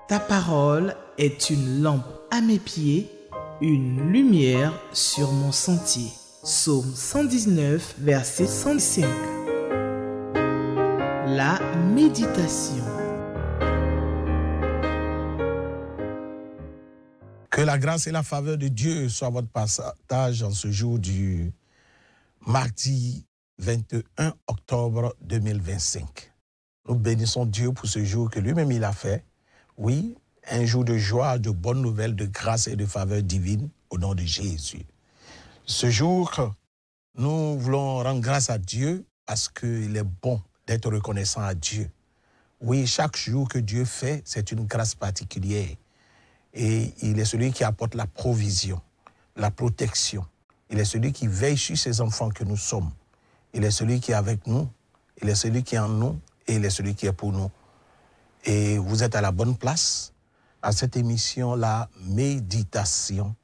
Ta parole est une lampe à mes pieds, une lumière sur mon sentier. Psaume 119, verset 105. La méditation. Que la grâce et la faveur de Dieu soient votre partage en ce jour du mardi 21 octobre 2025. Nous bénissons Dieu pour ce jour que lui-même il a fait. Oui, un jour de joie, de bonnes nouvelles, de grâce et de faveur divine au nom de Jésus. Ce jour, nous voulons rendre grâce à Dieu parce qu'il est bon d'être reconnaissant à Dieu. Oui, chaque jour que Dieu fait, c'est une grâce particulière. Et il est celui qui apporte la provision, la protection. Il est celui qui veille sur ses enfants que nous sommes. Il est celui qui est avec nous, il est celui qui est en nous et il est celui qui est pour nous. Et vous êtes à la bonne place à cette émission, la méditation.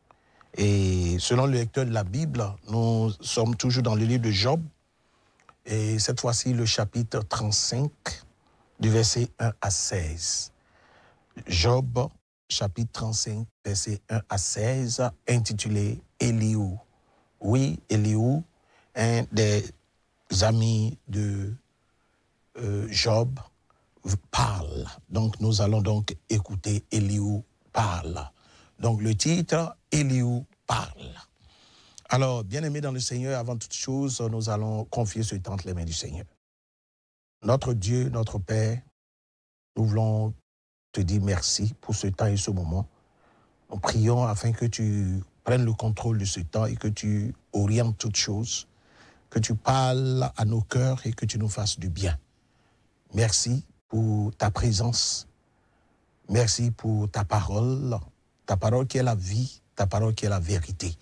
Et selon le lecteur de la Bible, nous sommes toujours dans le livre de Job. Et cette fois-ci, le chapitre 35, du verset 1 à 16. Job, chapitre 35, verset 1 à 16, intitulé Elihu. Oui, Elihu, un des amis de Job, parle. Donc, nous allons donc écouter Elihu parle. Donc, le titre, Elihu parle. Alors, bien-aimés dans le Seigneur, avant toute chose, nous allons confier ce temps entre les mains du Seigneur. Notre Dieu, notre Père, nous voulons te dire merci pour ce temps et ce moment. Nous prions afin que tu prennes le contrôle de ce temps et que tu orientes toutes choses, que tu parles à nos cœurs et que tu nous fasses du bien. Merci pour ta présence. Merci pour ta parole qui est la vie, ta parole qui est la vérité.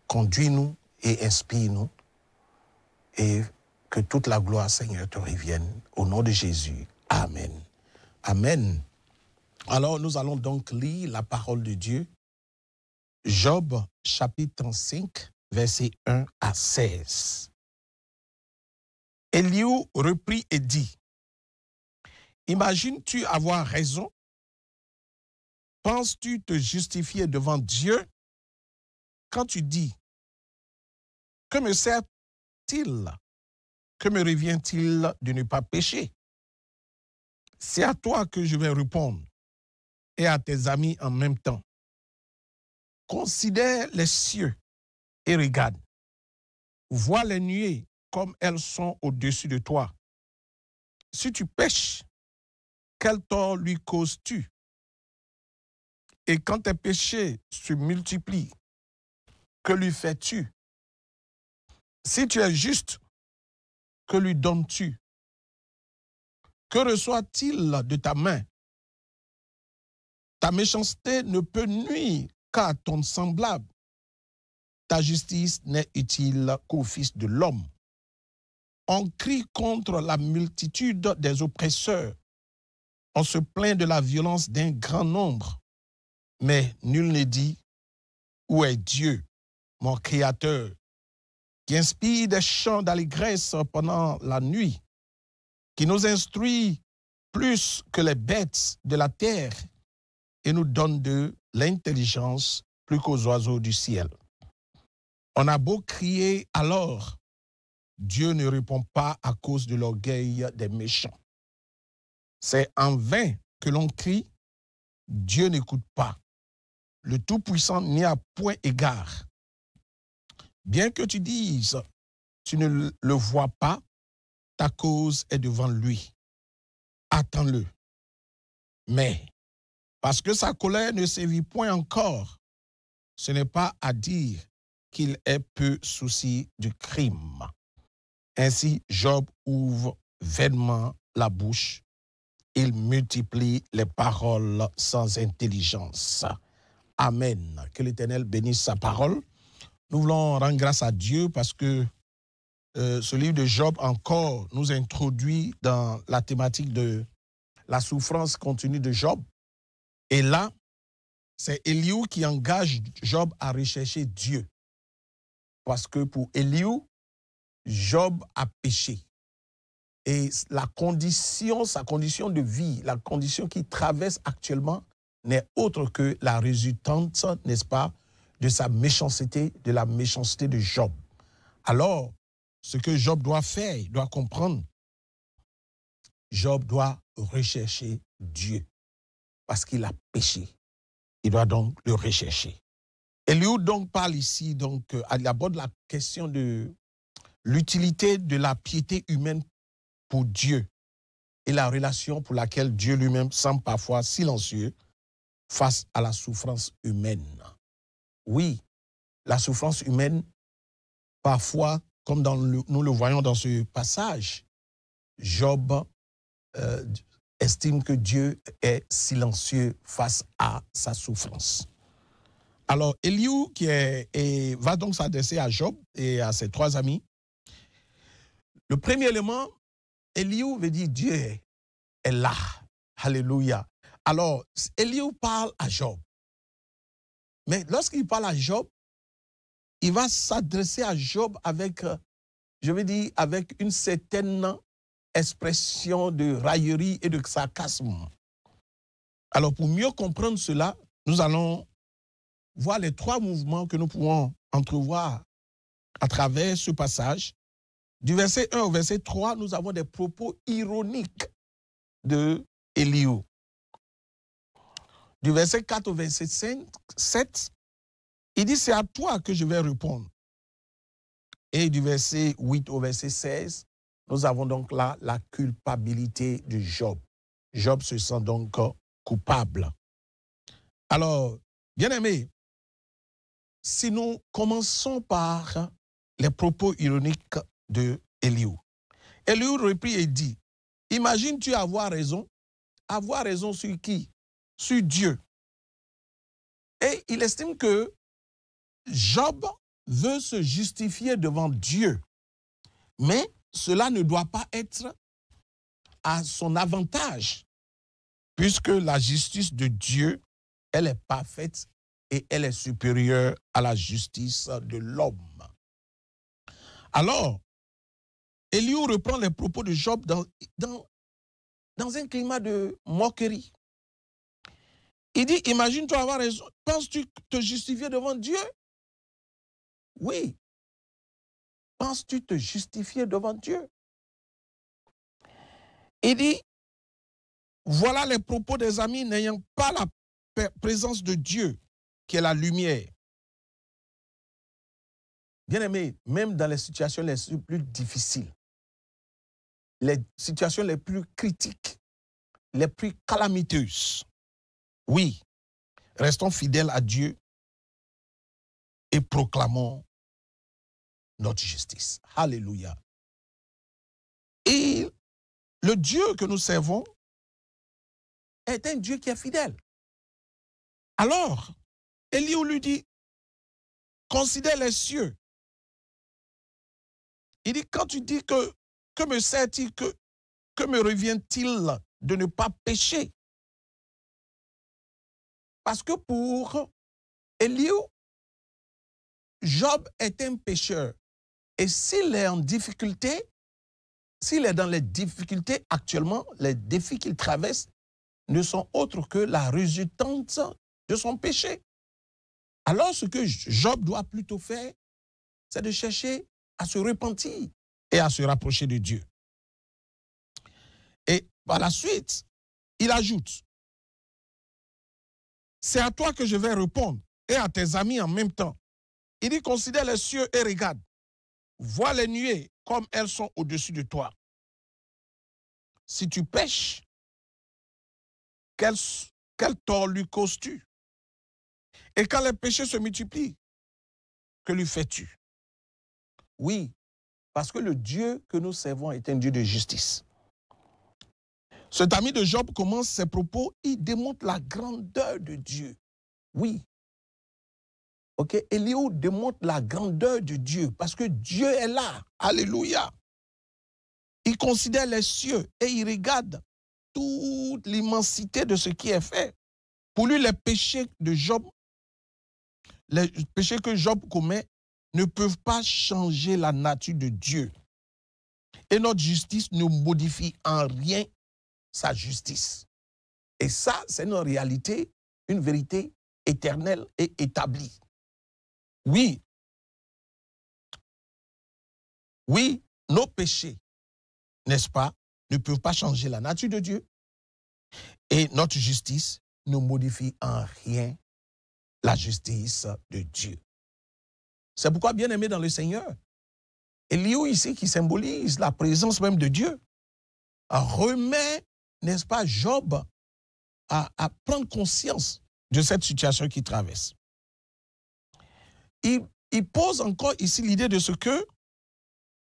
Conduis-nous et inspire-nous et que toute la gloire, Seigneur, te revienne. Au nom de Jésus. Amen. Amen. Alors, nous allons donc lire la parole de Dieu. Job, chapitre 35, versets 1 à 16. Elihu reprit et dit, « Imagines-tu avoir raison? Penses-tu te justifier devant Dieu quand tu dis, « Que me sert-il? Que me revient-il de ne pas pécher? » C'est à toi que je vais répondre et à tes amis en même temps. Considère les cieux et regarde. Vois les nuées comme elles sont au-dessus de toi. Si tu pèches, quel tort lui causes-tu? Et quand tes péchés se multiplient, que lui fais-tu? Si tu es juste, que lui donnes-tu? Que reçoit-il de ta main? Ta méchanceté ne peut nuire qu'à ton semblable. Ta justice n'est utile qu'au Fils de l'homme. On crie contre la multitude des oppresseurs. On se plaint de la violence d'un grand nombre. Mais nul ne dit, où est Dieu, mon Créateur, qui inspire des chants d'allégresse pendant la nuit, qui nous instruit plus que les bêtes de la terre et nous donne de l'intelligence plus qu'aux oiseaux du ciel. On a beau crier alors, Dieu ne répond pas à cause de l'orgueil des méchants. C'est en vain que l'on crie, Dieu n'écoute pas. Le Tout-Puissant n'y a point égard. Bien que tu dises, tu ne le vois pas, ta cause est devant lui. Attends-le. Mais, parce que sa colère ne sévit point encore, ce n'est pas à dire qu'il ait peu souci du crime. Ainsi, Job ouvre vainement la bouche. Il multiplie les paroles sans intelligence. Amen. Que l'Éternel bénisse sa parole. Nous voulons rendre grâce à Dieu parce que ce livre de Job encore nous introduit dans la thématique de la souffrance continue de Job. Et là, c'est Elihu qui engage Job à rechercher Dieu. Parce que pour Elihu, Job a péché. Et sa condition de vie, la condition qu'il traverse actuellement n'est autre que la résultante, n'est-ce pas, de sa méchanceté, de la méchanceté de Job. Alors, ce que Job doit faire, il doit comprendre, Job doit rechercher Dieu parce qu'il a péché. Il doit donc le rechercher. Eliud donc parle ici, donc, il aborde la question de l'utilité de la piété humaine pour Dieu et la relation pour laquelle Dieu lui-même semble parfois silencieux face à la souffrance humaine. Oui, la souffrance humaine, parfois, comme nous le voyons dans ce passage, Job estime que Dieu est silencieux face à sa souffrance. Alors, Elihu va donc s'adresser à Job et à ses trois amis. Le premier élément, Elihu veut dire Dieu est là. Alléluia. Alors, Elihu parle à Job. Mais lorsqu'il parle à Job, il va s'adresser à Job avec, je veux dire, avec une certaine expression de raillerie et de sarcasme. Alors, pour mieux comprendre cela, nous allons voir les trois mouvements que nous pouvons entrevoir à travers ce passage. Du verset 1 au verset 3, nous avons des propos ironiques de Elihu. Du verset 4 au verset 7, il dit, c'est à toi que je vais répondre. Et du verset 8 au verset 16, nous avons donc là la culpabilité de Job. Job se sent donc coupable. Alors, bien-aimés, si nous commençons par les propos ironiques de Elihu. Elihu reprit et dit, imagines-tu avoir raison? Avoir raison sur qui? Sur Dieu. Et il estime que Job veut se justifier devant Dieu, mais cela ne doit pas être à son avantage, puisque la justice de Dieu, elle est parfaite et elle est supérieure à la justice de l'homme. Alors, Elihu reprend les propos de Job dans un climat de moquerie. Il dit, imagine-toi avoir raison. Penses-tu te justifier devant Dieu? Oui. Penses-tu te justifier devant Dieu? Il dit, voilà les propos des amis n'ayant pas la présence de Dieu, qui est la lumière. Bien-aimés, même dans les situations les plus difficiles, les situations les plus critiques, les plus calamiteuses, oui, restons fidèles à Dieu et proclamons notre justice. Alléluia. Et le Dieu que nous servons est un Dieu qui est fidèle. Alors, Elihu lui dit, considère les cieux. Il dit, quand tu dis que me sert-il, que me revient-il de ne pas pécher? Parce que pour Elihu, Job est un pécheur. Et s'il est en difficulté, s'il est dans les difficultés actuellement, les défis qu'il traverse ne sont autres que la résultante de son péché. Alors ce que Job doit plutôt faire, c'est de chercher à se repentir et à se rapprocher de Dieu. Et par la suite, il ajoute, c'est à toi que je vais répondre et à tes amis en même temps. Il dit, considère les cieux et regarde. Vois les nuées comme elles sont au-dessus de toi. Si tu pèches, quel tort lui causes-tu? Et quand les péchés se multiplient, que lui fais-tu? Oui, parce que le Dieu que nous servons est un Dieu de justice. Cet ami de Job commence ses propos, il démontre la grandeur de Dieu. Oui. Ok, Elihu démontre la grandeur de Dieu parce que Dieu est là. Alléluia. Il considère les cieux et il regarde toute l'immensité de ce qui est fait. Pour lui, les péchés de Job, les péchés que Job commet ne peuvent pas changer la nature de Dieu. Et notre justice ne modifie en rien sa justice. Et ça, c'est une réalité, une vérité éternelle et établie. Oui, nos péchés, n'est-ce pas, ne peuvent pas changer la nature de Dieu. Et notre justice ne modifie en rien la justice de Dieu. C'est pourquoi, bien aimé dans le Seigneur, Élihu ici qui symbolise la présence même de Dieu, remet, n'est-ce pas, Job à prendre conscience de cette situation qu'il traverse. Il pose encore ici l'idée de ce que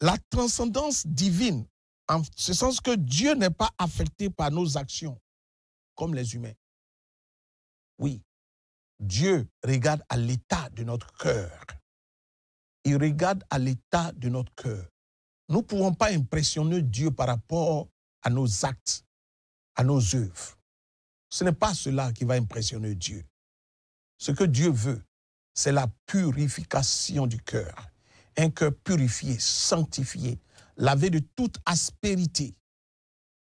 la transcendance divine, en ce sens que Dieu n'est pas affecté par nos actions comme les humains. Oui, Dieu regarde à l'état de notre cœur. Il regarde à l'état de notre cœur. Nous ne pouvons pas impressionner Dieu par rapport à nos actes, à nos œuvres. Ce n'est pas cela qui va impressionner Dieu. Ce que Dieu veut, c'est la purification du cœur. Un cœur purifié, sanctifié, lavé de toute aspérité.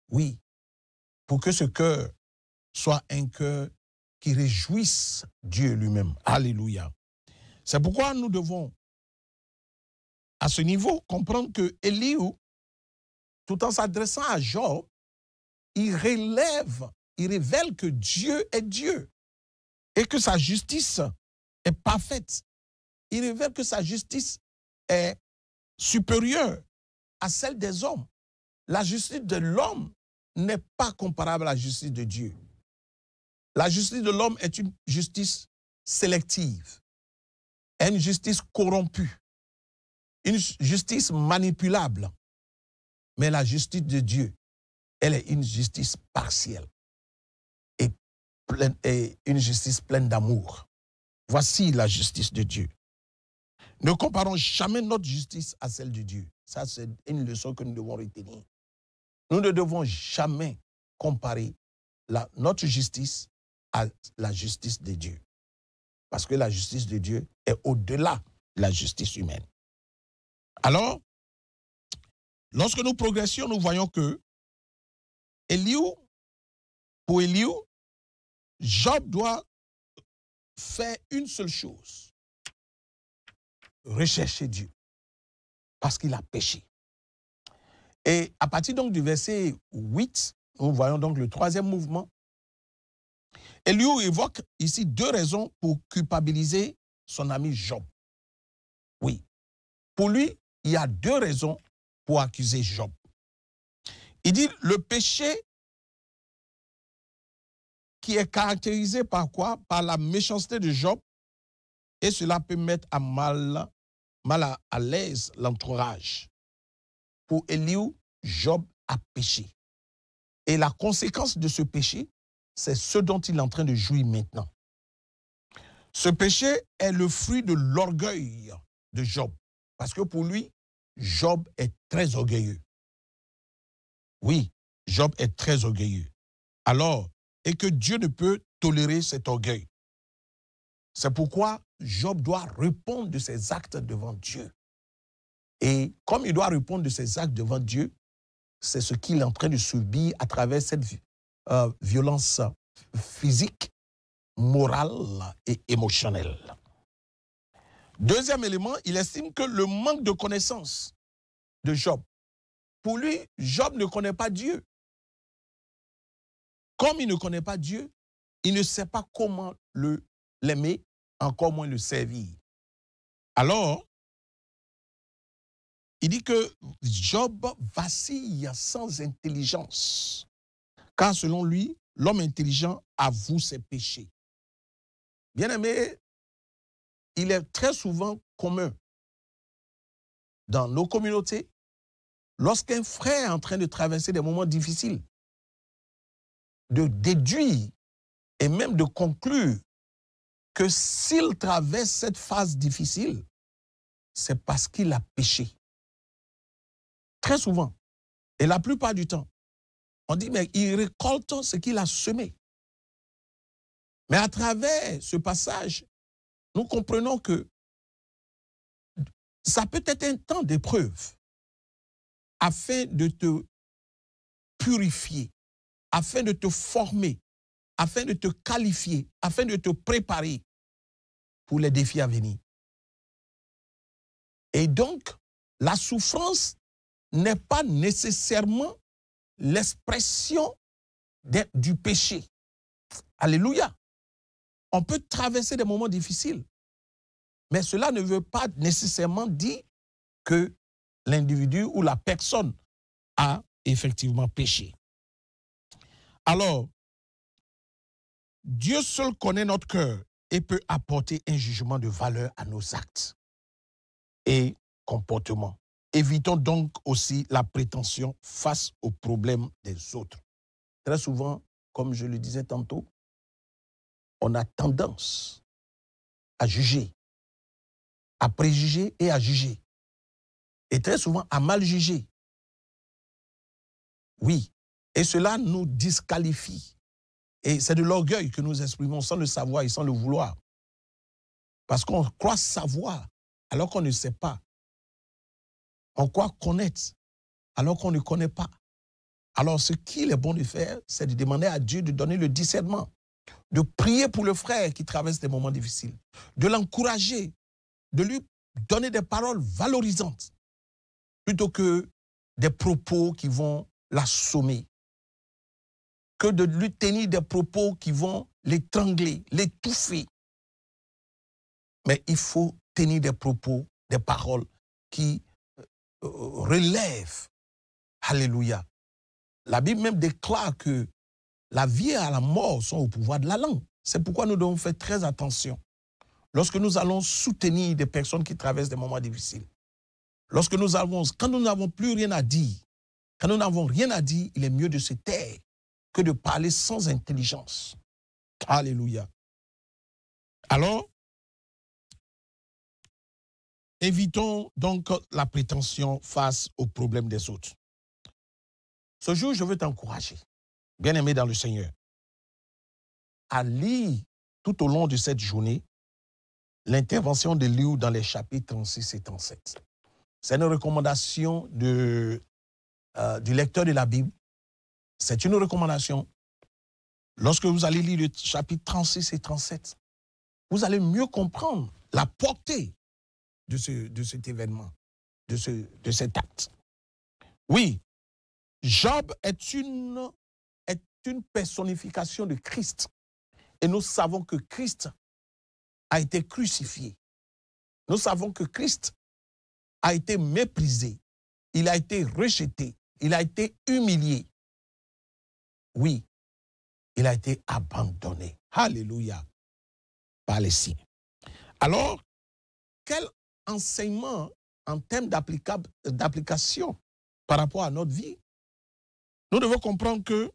Oui, pour que ce cœur soit un cœur qui réjouisse Dieu lui-même. Alléluia. C'est pourquoi nous devons, à ce niveau, comprendre que Élihu, tout en s'adressant à Job, il révèle que Dieu est Dieu et que sa justice est parfaite. Il révèle que sa justice est supérieure à celle des hommes. La justice de l'homme n'est pas comparable à la justice de Dieu. La justice de l'homme est une justice sélective, une justice corrompue, une justice manipulable. Mais la justice de Dieu, elle est une justice partielle et une justice pleine d'amour. Voici la justice de Dieu. Ne comparons jamais notre justice à celle de Dieu. Ça, c'est une leçon que nous devons retenir. Nous ne devons jamais comparer notre justice à la justice de Dieu. Parce que la justice de Dieu est au-delà de la justice humaine. Alors, lorsque nous progressions, nous voyons que pour Élihu, Job doit faire une seule chose: rechercher Dieu, parce qu'il a péché. Et à partir donc du verset 8, nous voyons donc le troisième mouvement. Élihu évoque ici deux raisons pour culpabiliser son ami Job. Oui, pour lui, il y a deux raisons pour accuser Job. Il dit le péché qui est caractérisé par quoi? Par la méchanceté de Job, et cela peut mettre à mal à l'aise l'entourage. Pour Élihu, Job a péché. Et la conséquence de ce péché, c'est ce dont il est en train de jouir maintenant. Ce péché est le fruit de l'orgueil de Job. Parce que pour lui, Job est très orgueilleux. Oui, Job est très orgueilleux. Alors, et que Dieu ne peut tolérer cet orgueil. C'est pourquoi Job doit répondre de ses actes devant Dieu. Et comme il doit répondre de ses actes devant Dieu, c'est ce qu'il est en train de subir à travers cette violence physique, morale et émotionnelle. Deuxième élément, il estime que le manque de connaissance de Job. Pour lui, Job ne connaît pas Dieu. Comme il ne connaît pas Dieu, il ne sait pas comment l'aimer, encore moins le servir. Alors, il dit que Job vacille sans intelligence, car selon lui, l'homme intelligent avoue ses péchés. Bien aimé, il est très souvent commun dans nos communautés, lorsqu'un frère est en train de traverser des moments difficiles, de déduire et même de conclure que s'il traverse cette phase difficile, c'est parce qu'il a péché. Très souvent, et la plupart du temps, on dit, mais il récolte ce qu'il a semé. Mais à travers ce passage, nous comprenons que ça peut être un temps d'épreuve. afin de te purifier, afin de te former, afin de te qualifier, afin de te préparer pour les défis à venir. Et donc, la souffrance n'est pas nécessairement l'expression du péché. Alléluia. On peut traverser des moments difficiles, mais cela ne veut pas nécessairement dire que l'individu ou la personne a effectivement péché. Alors, Dieu seul connaît notre cœur et peut apporter un jugement de valeur à nos actes et comportements. Évitons donc aussi la prétention face aux problèmes des autres. Très souvent, comme je le disais tantôt, on a tendance à juger, à préjuger et à juger. Et très souvent à mal juger. Oui, et cela nous disqualifie. Et c'est de l'orgueil que nous exprimons sans le savoir et sans le vouloir. Parce qu'on croit savoir alors qu'on ne sait pas. On croit connaître alors qu'on ne connaît pas. Alors ce qu'il est bon de faire, c'est de demander à Dieu de donner le discernement, de prier pour le frère qui traverse des moments difficiles, de l'encourager, de lui donner des paroles valorisantes, plutôt que des propos qui vont l'assommer, que de lui tenir des propos qui vont l'étrangler, l'étouffer. Mais il faut tenir des propos, des paroles qui relèvent. Alléluia. La Bible même déclare que la vie et la mort sont au pouvoir de la langue. C'est pourquoi nous devons faire très attention lorsque nous allons soutenir des personnes qui traversent des moments difficiles. Quand nous n'avons plus rien à dire, quand nous n'avons rien à dire, il est mieux de se taire que de parler sans intelligence. Alléluia. Alors, évitons donc la prétention face aux problèmes des autres. Ce jour, je veux t'encourager, bien-aimé dans le Seigneur, à lire tout au long de cette journée l'intervention de Léo dans les chapitres 36 et 37. C'est une recommandation du lecteur de la Bible. C'est une recommandation. Lorsque vous allez lire le chapitre 36 et 37, vous allez mieux comprendre la portée de cet événement, de cet acte. Oui, Job est une personnification de Christ. Et nous savons que Christ a été crucifié. Nous savons que Christ a été méprisé. Il a été rejeté. Il a été humilié. Oui, il a été abandonné. Alléluia. Par les siens. Alors, quel enseignement en termes d'application par rapport à notre vie? Nous devons comprendre que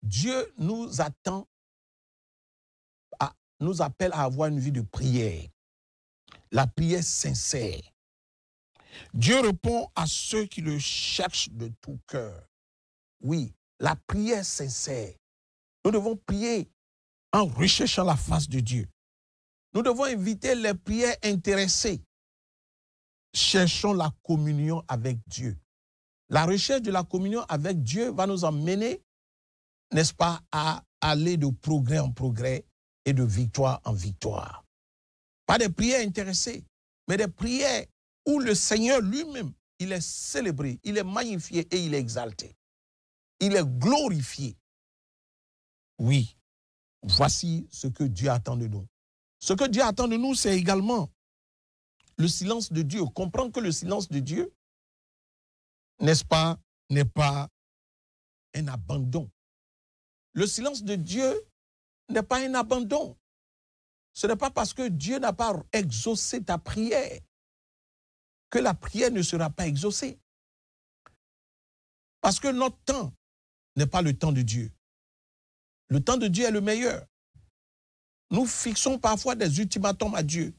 Dieu nous appelle à avoir une vie de prière. La prière sincère. Dieu répond à ceux qui le cherchent de tout cœur. Oui, la prière sincère. Nous devons prier en recherchant la face de Dieu. Nous devons éviter les prières intéressées. Cherchons la communion avec Dieu. La recherche de la communion avec Dieu va nous emmener, n'est-ce pas, à aller de progrès en progrès et de victoire en victoire. Pas des prières intéressées, mais des prières où le Seigneur lui-même, il est célébré, il est magnifié et il est exalté. Il est glorifié. Oui, voici ce que Dieu attend de nous. Ce que Dieu attend de nous, c'est également le silence de Dieu. Comprendre que le silence de Dieu, n'est-ce pas, n'est pas un abandon. Le silence de Dieu n'est pas un abandon. Ce n'est pas parce que Dieu n'a pas exaucé ta prière que la prière ne sera pas exaucée. Parce que notre temps n'est pas le temps de Dieu. Le temps de Dieu est le meilleur. Nous fixons parfois des ultimatums à Dieu.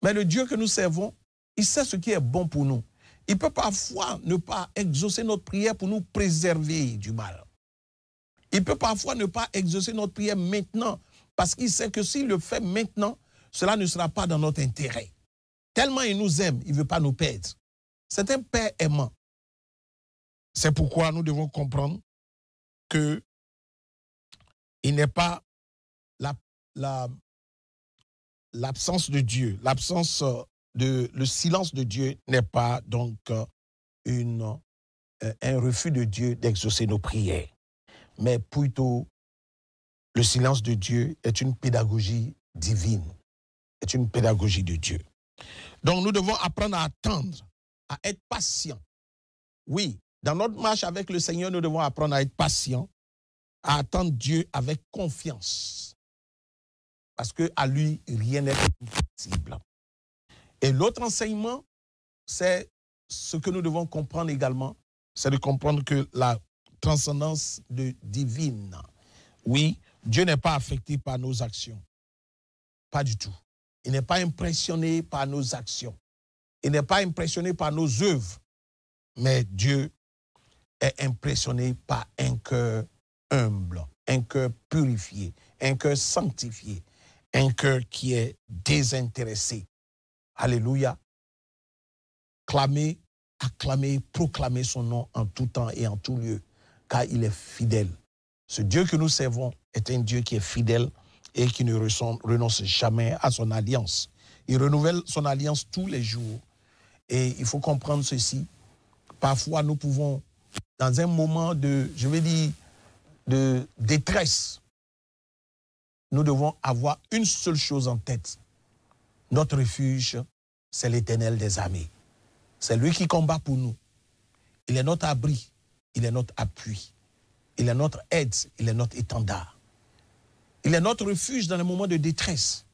Mais le Dieu que nous servons, il sait ce qui est bon pour nous. Il peut parfois ne pas exaucer notre prière pour nous préserver du mal. Il peut parfois ne pas exaucer notre prière maintenant parce qu'il sait que s'il le fait maintenant, cela ne sera pas dans notre intérêt. Tellement il nous aime, il ne veut pas nous perdre. C'est un Père aimant. C'est pourquoi nous devons comprendre que il n'est pas l'absence de Dieu, le silence de Dieu n'est pas donc un refus de Dieu d'exaucer nos prières, mais plutôt le silence de Dieu est une pédagogie divine, est une pédagogie de Dieu. Donc nous devons apprendre à attendre, à être patients. Oui, dans notre marche avec le Seigneur, nous devons apprendre à être patients, à attendre Dieu avec confiance. Parce qu'à lui, rien n'est impossible. Et l'autre enseignement, c'est ce que nous devons comprendre également, c'est de comprendre que la transcendance divine, oui, Dieu n'est pas affecté par nos actions. Pas du tout. Il n'est pas impressionné par nos actions. Il n'est pas impressionné par nos œuvres. Mais Dieu est impressionné par un cœur humble, un cœur purifié, un cœur sanctifié, un cœur qui est désintéressé. Alléluia. Clamez, acclamez, proclamez son nom en tout temps et en tout lieu, car il est fidèle. Ce Dieu que nous servons est un Dieu qui est fidèle et qui ne renonce jamais à son alliance. Il renouvelle son alliance tous les jours. Et il faut comprendre ceci. Parfois, nous pouvons, dans un moment de détresse, nous devons avoir une seule chose en tête. Notre refuge, c'est l'Éternel des armées. C'est lui qui combat pour nous. Il est notre abri, il est notre appui, il est notre aide, il est notre étendard. Il est notre refuge dans les moments de détresse.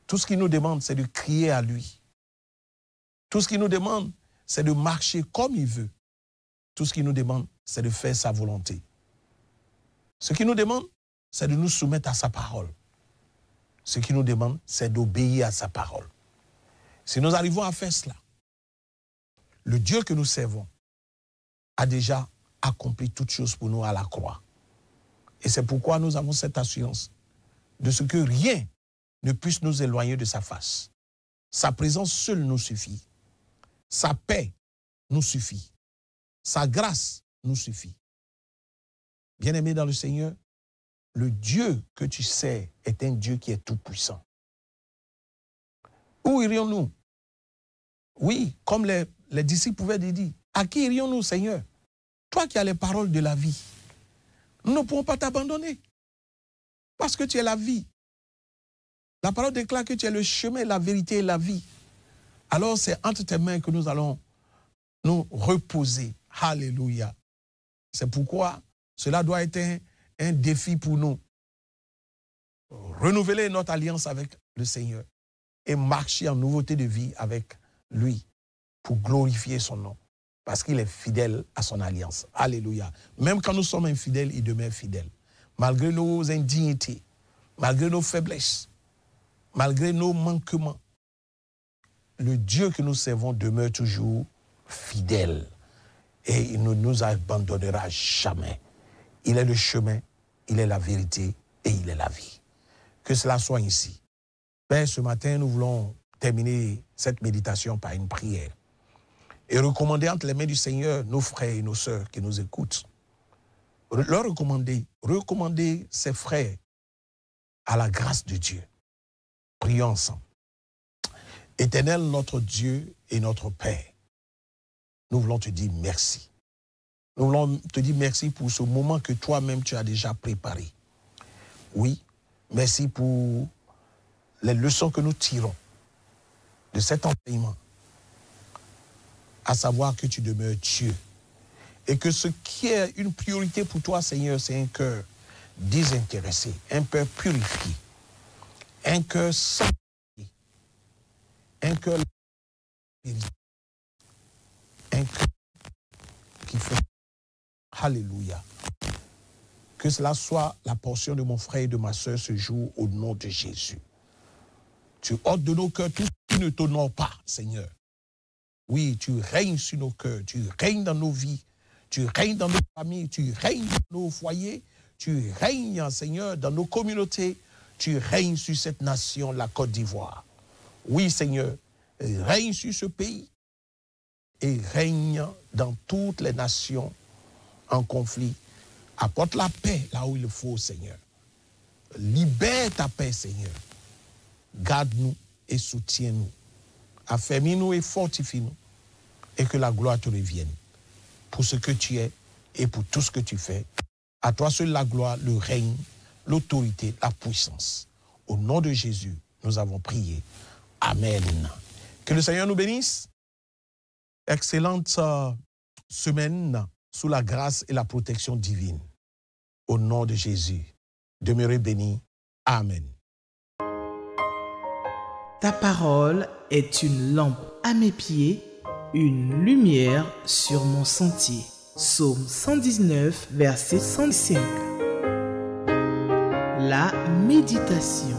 Tout ce qu'il nous demande, c'est de crier à lui. Tout ce qu'il nous demande, c'est de marcher comme il veut. Tout ce qu'il nous demande, c'est de faire sa volonté. Ce qu'il nous demande, c'est de nous soumettre à sa parole. Ce qu'il nous demande, c'est d'obéir à sa parole. Si nous arrivons à faire cela, le Dieu que nous servons a déjà accompli toutes choses pour nous à la croix. Et c'est pourquoi nous avons cette assurance de ce que rien ne puisse nous éloigner de sa face. Sa présence seule nous suffit. Sa paix nous suffit. Sa grâce nous suffit. Bien-aimés dans le Seigneur, le Dieu que tu sais est un Dieu qui est tout-puissant. Où irions-nous? Oui, comme les disciples pouvaient dire, à qui irions-nous, Seigneur? Toi qui as les paroles de la vie. Nous ne pouvons pas t'abandonner. Parce que tu es la vie. La parole déclare que tu es le chemin, la vérité et la vie. Alors c'est entre tes mains que nous allons nous reposer. Alléluia. C'est pourquoi cela doit être un défi pour nous. Renouveler notre alliance avec le Seigneur et marcher en nouveauté de vie avec lui pour glorifier son nom. Parce qu'il est fidèle à son alliance. Alléluia. Même quand nous sommes infidèles, il demeure fidèle. Malgré nos indignités, malgré nos faiblesses, malgré nos manquements, le Dieu que nous servons demeure toujours fidèle. Et il ne nous abandonnera jamais. Il est le chemin, il est la vérité et il est la vie. Que cela soit ainsi. Père, ce matin, nous voulons terminer cette méditation par une prière. Et recommander entre les mains du Seigneur nos frères et nos sœurs qui nous écoutent. Leur recommander ses frères à la grâce de Dieu. Prions ensemble. Éternel, notre Dieu et notre Père, nous voulons te dire merci. Nous voulons te dire merci pour ce moment que toi-même tu as déjà préparé. Oui, merci pour les leçons que nous tirons de cet enseignement. À savoir que tu demeures Dieu. Et que ce qui est une priorité pour toi, Seigneur, c'est un cœur désintéressé, un cœur purifié, un cœur sanctifié, un cœur qui fait Alléluia. Que cela soit la portion de mon frère et de ma soeur ce jour au nom de Jésus. Tu ôtes de nos cœurs tout ce qui ne t'honore pas, Seigneur. Oui, tu règnes sur nos cœurs, tu règnes dans nos vies, tu règnes dans nos familles, tu règnes dans nos foyers, tu règnes, Seigneur, dans nos communautés, tu règnes sur cette nation, la Côte d'Ivoire. Oui, Seigneur, règne sur ce pays. et règne dans toutes les nations en conflit. Apporte la paix là où il le faut, Seigneur. Libère ta paix, Seigneur. Garde-nous et soutiens-nous. Affermis-nous et fortifie-nous. Et que la gloire te revienne. Pour ce que tu es et pour tout ce que tu fais. À toi seul la gloire, le règne, l'autorité, la puissance. Au nom de Jésus, nous avons prié. Amen. Que le Seigneur nous bénisse. Excellente semaine sous la grâce et la protection divine. Au nom de Jésus, demeurez bénis. Amen. Ta parole est une lampe à mes pieds, une lumière sur mon sentier. Psaume 119, verset 105. La méditation.